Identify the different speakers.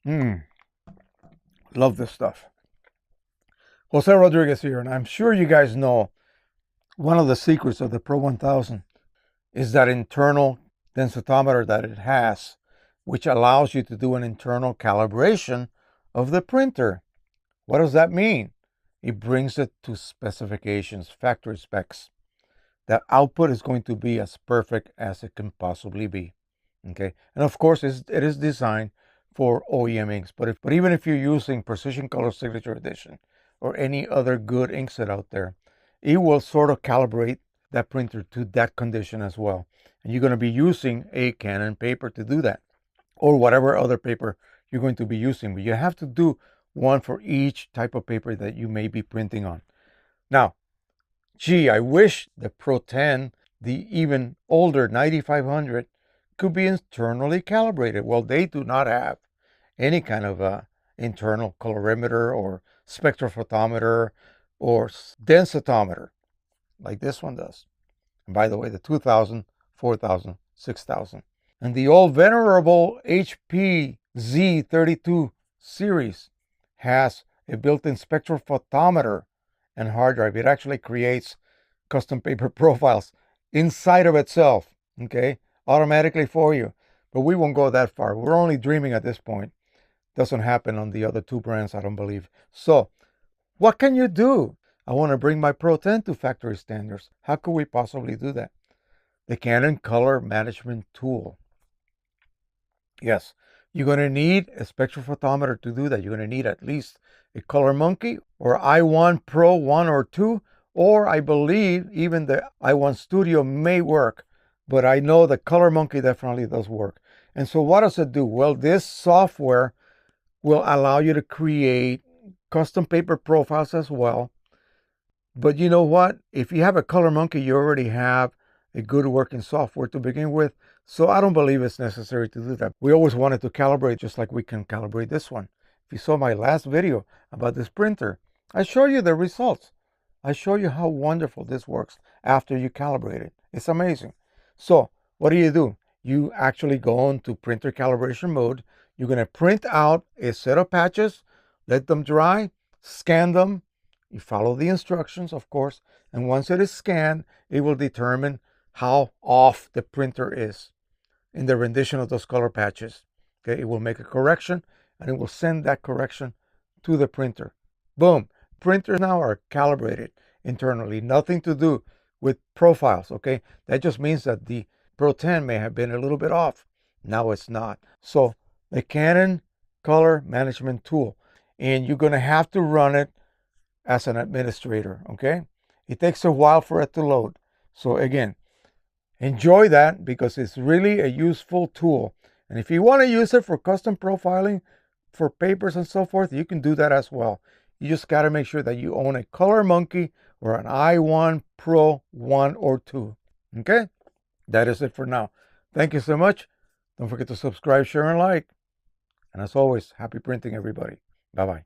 Speaker 1: Love this stuff. Jose Rodriguez here, and I'm sure you guys know one of the secrets of the Pro-1000 is that internal densitometer that it has, which allows you to do an internal calibration of the printer. What does that mean? It brings it to specifications, factory specs. That output is going to be as perfect as it can possibly be. Okay, and of course it is designed for OEM inks, but even if you're using Precisioncolors Signature Edition or any other good inkset out there, it will sort of calibrate that printer to that condition as well. And you're going to be using a Canon paper to do that, or whatever other paper you're going to be using, but you have to do one for each type of paper that you may be printing on. Now, gee, I wish the Pro-10, the even older 9500, could be internally calibrated. Well, they do not have any kind of internal colorimeter or spectrophotometer or densitometer like this one does. And by the way, the 2000, 4000, 6000. And the old venerable HP Z32 series has a built-in spectrophotometer and hard drive. It actually creates custom paper profiles inside of itself, okay, automatically for you. But we won't go that far. We're only dreaming at this point. Doesn't happen on the other two brands, I don't believe. So what can you do? I want to bring my Pro-10 to factory standards. How could we possibly do that? The Canon Color Management Tool. Yes, you're going to need a spectrophotometer to do that. You're going to need at least a Color Monkey or i1 Pro 1 or 2, or I believe even the i1 Studio may work, but I know the Color Monkey definitely does work. And so what does it do? Well, this software will allow you to create custom paper profiles as well. But you know what? If you have a Color Monkey, you already have a good working software to begin with. So I don't believe it's necessary to do that. We always wanted to calibrate just like we can calibrate this one. If you saw my last video about this printer, I show you the results. I show you how wonderful this works after you calibrate it. It's amazing. So what do? You actually go into printer calibration mode. You're going to print out a set of patches, let them dry, scan them. You follow the instructions, of course, and once it is scanned, it will determine how off the printer is in the rendition of those color patches. Okay, it will make a correction, and it will send that correction to the printer. Boom. Printers now are calibrated internally. Nothing to do with profiles, okay? That just means that the Pro-10 may have been a little bit off. Now it's not. So the Canon Color Management Tool, and you're going to have to run it as an administrator, okay? It takes a while for it to load. So again, enjoy that because it's really a useful tool. And if you want to use it for custom profiling for papers and so forth, you can do that as well. You just got to make sure that you own a Color Monkey or an i1 Pro 1 or 2. Okay? That is it for now. Thank you so much. Don't forget to subscribe, share, and like. And as always, happy printing, everybody. Bye-bye.